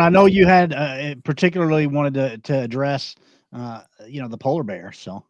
I know you had particularly wanted to address, the polar bear. So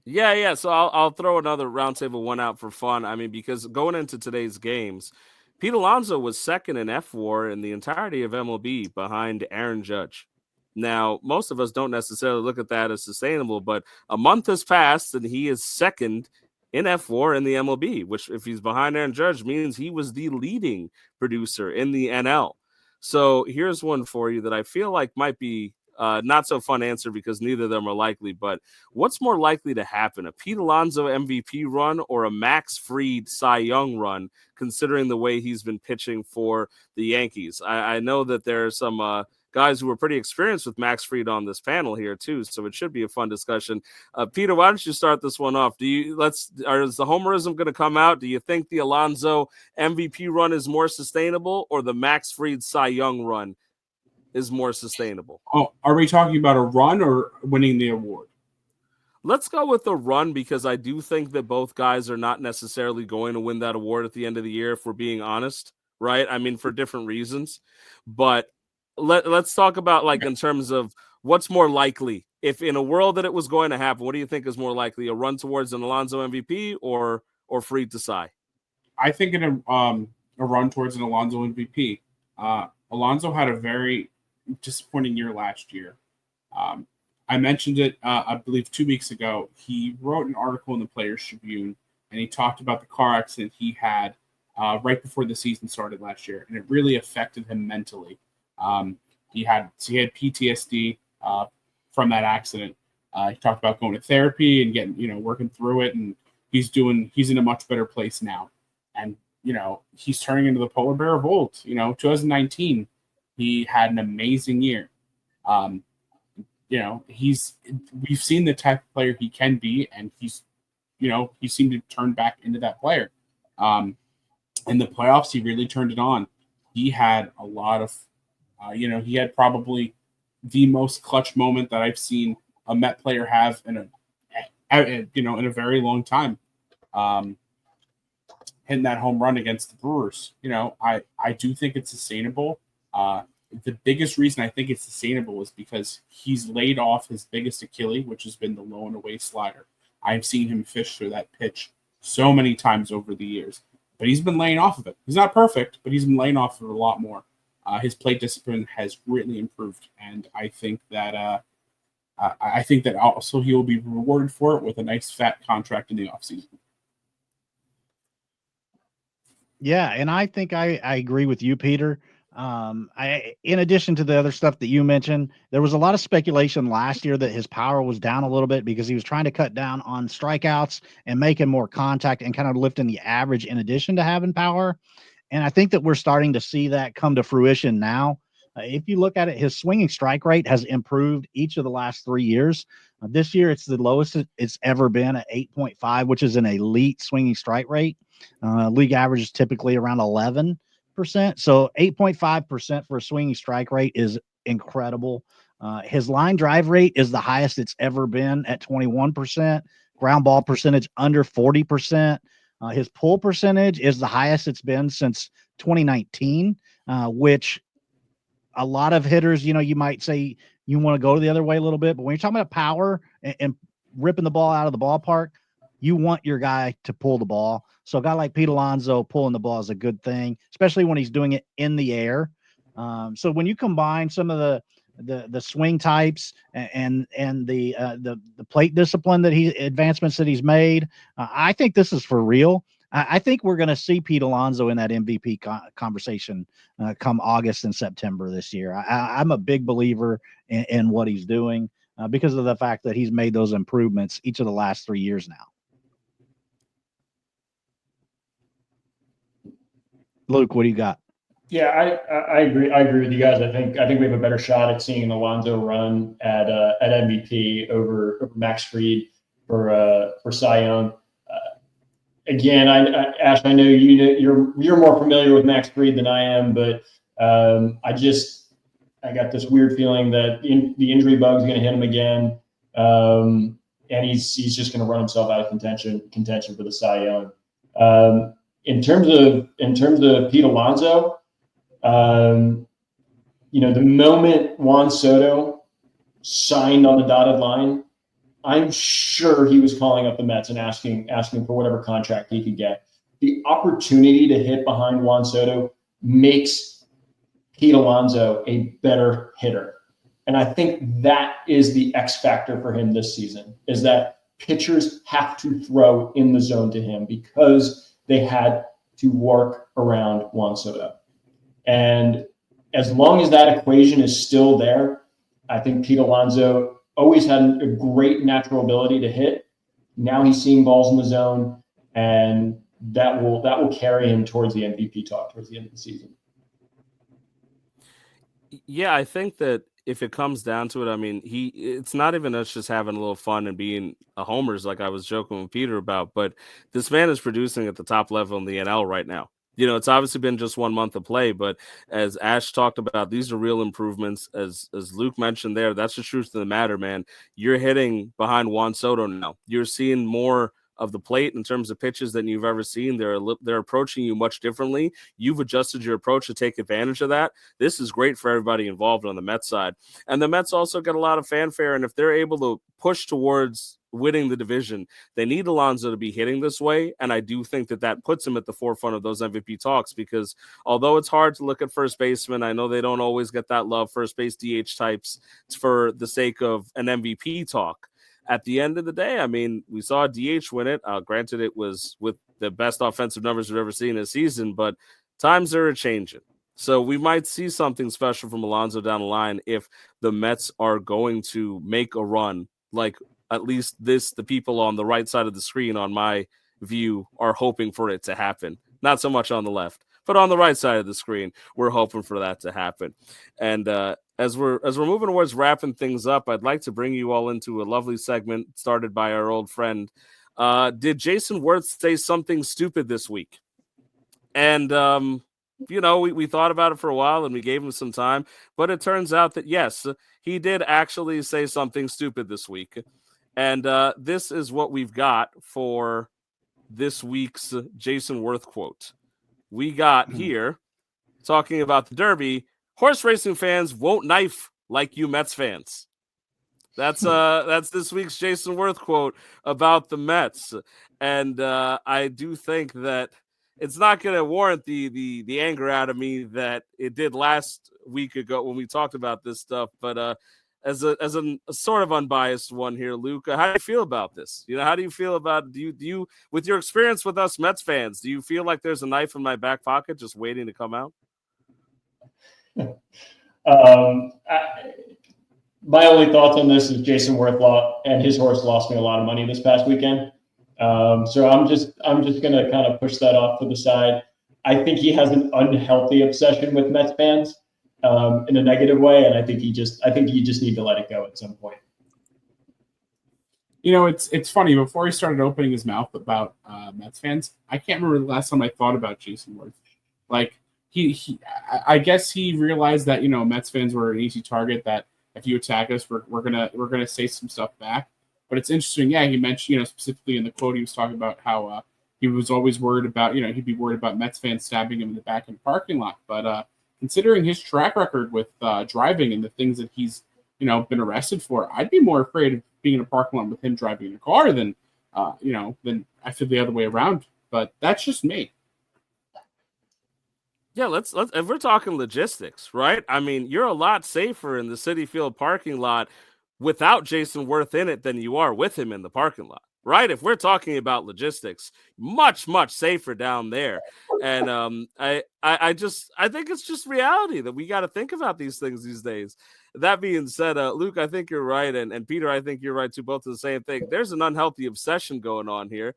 Yeah. So I'll throw another roundtable one out for fun. I mean, because going into today's games, Pete Alonso was second in F4 in the entirety of MLB behind Aaron Judge. Now, most of us don't necessarily look at that as sustainable, but a month has passed and he is second in F4 in the MLB, which if he's behind Aaron Judge means he was the leading producer in the NL. So here's one for you that I feel like might be not so fun answer because neither of them are likely, but what's more likely to happen, a Pete Alonso MVP run or a Max Fried Cy Young run, considering the way he's been pitching for the Yankees? I know that there are some guys who are pretty experienced with Max Fried on this panel here too, so it should be a fun discussion. Peter, why don't you start this one off? Is the homerism going to come out? Do you think the Alonso MVP run is more sustainable, or the Max Fried Cy Young run is more sustainable? Oh, are we talking about a run or winning the award? Let's go with the run because I do think that both guys are not necessarily going to win that award at the end of the year, if we're being honest, right? I mean, for different reasons. But let's talk about, like, in terms of what's more likely. If in a world that it was going to happen, what do you think is more likely, a run towards an Alonso MVP or Fried to Cy? I think in a run towards an Alonso MVP. Alonso had a very disappointing year last year. I mentioned it, I believe, 2 weeks ago. He wrote an article in the Players Tribune, and he talked about the car accident he had right before the season started last year, and it really affected him mentally. He had PTSD from that accident. He talked about going to therapy and getting, working through it, and he's in a much better place now. And he's turning into the polar bear of old. 2019, he had an amazing year. We've seen the type of player he can be, and he seemed to turn back into that player. In the playoffs, he really turned it on. He had a lot of, he had probably the most clutch moment that I've seen a Met player have in a very long time. Hitting that home run against the Brewers. I do think it's sustainable. The biggest reason I think it's sustainable is because he's laid off his biggest Achilles, which has been the low and away slider. I've seen him fish through that pitch so many times over the years, but he's been laying off of it. He's not perfect, but he's been laying off of it a lot more. His plate discipline has greatly improved, and I think that also he will be rewarded for it with a nice fat contract in the offseason. yeah, and I think I agree with you, Peter. In addition to the other stuff that you mentioned, there was a lot of speculation last year that his power was down a little bit because he was trying to cut down on strikeouts and making more contact and kind of lifting the average in addition to having power. And I think that we're starting to see that come to fruition now. If you look at it, his swinging strike rate has improved each of the last 3 years. This year, it's the lowest it's ever been at 8.5, which is an elite swinging strike rate. League average is typically around 11%. So 8.5% for a swinging strike rate is incredible. His line drive rate is the highest it's ever been at 21%. Ground ball percentage under 40%. His pull percentage is the highest it's been since 2019, which a lot of hitters, you might say you want to go the other way a little bit, but when you're talking about power and ripping the ball out of the ballpark, you want your guy to pull the ball. So a guy like Pete Alonso pulling the ball is a good thing, especially when he's doing it in the air. So when you combine some of the swing types and the plate discipline advancements that he's made, I think this is for real. I think we're going to see Pete Alonso in that MVP conversation come August and September this year. I'm a big believer in what he's doing because of the fact that he's made those improvements each of the last 3 years now. Luke, what do you got? Yeah, I agree. I agree with you guys. I think we have a better shot at seeing an Alonso run at MVP over Max Fried for Cy Young. Again, Ash, I know you're more familiar with Max Fried than I am, but I got this weird feeling that the injury bug is going to hit him again, and he's just going to run himself out of contention for the Cy Young. In terms of Pete Alonso, the moment Juan Soto signed on the dotted line, I'm sure he was calling up the Mets and asking for whatever contract he could get. The opportunity to hit behind Juan Soto makes Pete Alonso a better hitter. And I think that is the X factor for him this season, is that pitchers have to throw in the zone to him because they had to work around Juan Soto. And as long as that equation is still there, I think Pete Alonso always had a great natural ability to hit. Now he's seeing balls in the zone, and that will carry him towards the MVP talk towards the end of the season. Yeah, I think that if it comes down to it, I mean, it's not even us just having a little fun and being a homers like I was joking with Peter about, but this man is producing at the top level in the NL right now. It's obviously been just 1 month of play, but as Ash talked about, these are real improvements. As Luke mentioned there, that's the truth of the matter, man. You're hitting behind Juan Soto now. You're seeing more of the plate in terms of pitches than you've ever seen. They're approaching you much differently. You've adjusted your approach to take advantage of that. This is great for everybody involved on the Mets side. And the Mets also get a lot of fanfare, and if they're able to push towards winning the division, they need Alonso to be hitting this way, and I do think that puts him at the forefront of those MVP talks, because although it's hard to look at first baseman, I know they don't always get that love, first base DH types, for the sake of an MVP talk. At the end of the day, I mean, we saw DH win it. Granted, it was with the best offensive numbers we've ever seen this season, but times are changing. So we might see something special from Alonso down the line if the Mets are going to make a run, like at least the people on the right side of the screen, on my view, are hoping for it to happen. Not so much on the left, but on the right side of the screen, we're hoping for that to happen. And as we're moving towards wrapping things up, I'd like to bring you all into a lovely segment started by our old friend. Did Jayson Werth say something stupid this week? And we thought about it for a while and we gave him some time, but it turns out that yes, he did actually say something stupid this week. And this is what we've got for this week's Jayson Werth quote. We got here talking about the Derby. Horse racing fans won't knife like you Mets fans. That's this week's Jayson Werth quote about the Mets. And I do think that it's not going to warrant the anger out of me that it did last week ago when we talked about this stuff. But as a sort of unbiased one here, Luke, how do you feel about this? How do you feel about do you with your experience with us Mets fans? Do you feel like there's a knife in my back pocket just waiting to come out? My only thoughts on this is Jayson Werth and his horse lost me a lot of money this past weekend. So I'm just going to kind of push that off to the side. I think he has an unhealthy obsession with Mets fans in a negative way, and I think you just need to let it go at some point. It's funny. Before he started opening his mouth about Mets fans, I can't remember the last time I thought about Jayson Werth. Like I guess he realized that Mets fans were an easy target. That if you attack us, we're gonna say some stuff back. But it's interesting. Yeah, he mentioned specifically in the quote he was talking about how he was always worried about he'd be worried about Mets fans stabbing him in the back in the parking lot. But considering his track record with driving and the things that he's been arrested for, I'd be more afraid of being in a parking lot with him driving a car than I feel the other way around. But that's just me. Yeah, let's if we're talking logistics, right? I mean, you're a lot safer in the Citi Field parking lot without Jayson Werth in it than you are with him in the parking lot, right? If we're talking about logistics, much safer down there. And I think it's just reality that we got to think about these things these days. That being said, Luke, I think you're right, and Peter, I think you're right too. Both of the same thing. There's an unhealthy obsession going on here.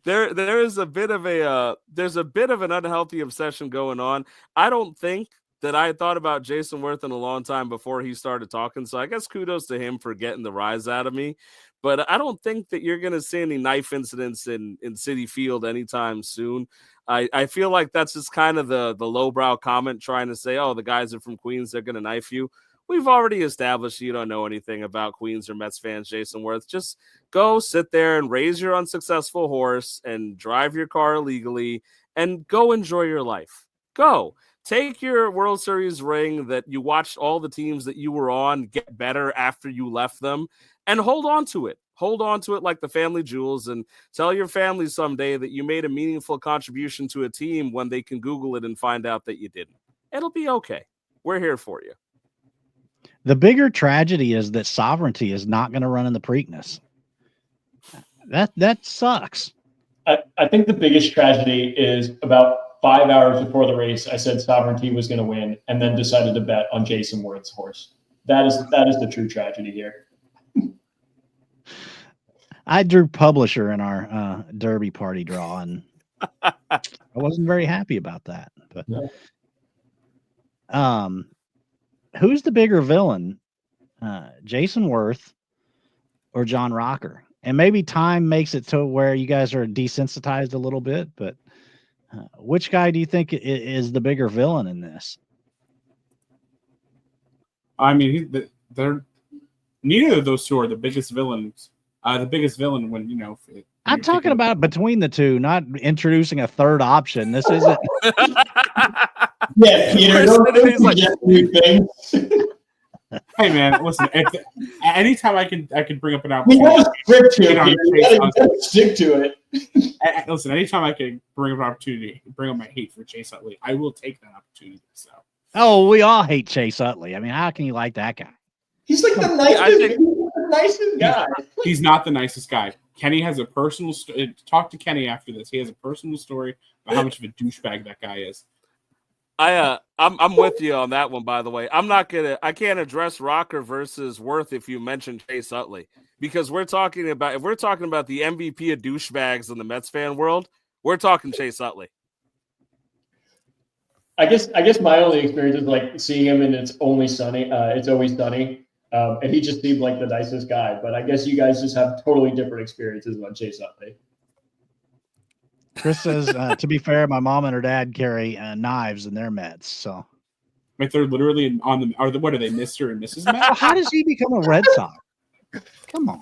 There is a bit of an unhealthy obsession going on. I don't think that I thought about Jayson Werth in a long time before he started talking. So I guess kudos to him for getting the rise out of me. But I don't think that you're going to see any knife incidents in Citi Field anytime soon. I feel like that's just kind of the lowbrow comment trying to say, oh, the guys are from Queens, they're going to knife you. We've already established you don't know anything about Queens or Mets fans, Jayson Werth. Just go sit there and raise your unsuccessful horse and drive your car illegally and go enjoy your life. Go. Take your World Series ring that you watched all the teams that you were on get better after you left them, and hold on to it. Hold on to it like the family jewels, and tell your family someday that you made a meaningful contribution to a team when they can Google it and find out that you didn't. It'll be okay. We're here for you. The bigger tragedy is that Sovereignty is not going to run in the Preakness. That sucks. I think the biggest tragedy is about 5 hours before the race, I said Sovereignty was going to win, and then decided to bet on Jayson Werth's horse. That is the true tragedy here. I drew Publisher in our Derby party draw, and I wasn't very happy about that. But No. Who's the bigger villain, Jayson Werth or John Rocker? And maybe time makes it to where you guys are desensitized a little bit, but which guy do you think is the bigger villain in this? I mean, they're neither of those two are the biggest villains. The biggest villain when I'm talking about between the two, not introducing a third option. This isn't. Yeah, Peter, don't like, new things. Hey man, listen. Anytime I can bring up an We opportunity, have a script here, Get on Peter. Chase You gotta stick to it. listen. Anytime I can bring up an opportunity, bring up my hate for Chase Utley, I will take that opportunity. So. Oh, we all hate Chase Utley. I mean, how can you like that guy? He's like the nicest guy. He's not the nicest guy. Kenny has a personal story. Talk to Kenny after this. He has a personal story about how much of a douchebag that guy is. I'm with you on that one, by the way. I can't address Rocker versus Werth if you mention Chase Utley, because if we're talking about the MVP of douchebags in the Mets fan world, we're talking Chase Utley. I guess my only experience is like seeing him in It's Always Sunny. And he just seemed like the nicest guy. But I guess you guys just have totally different experiences on Chase Utley. Chris says, to be fair, my mom and her dad carry knives in their Mets. So, Like they're literally on the. What are they, Mr. and Mrs. Met? how does he become a Red Sox? Come on.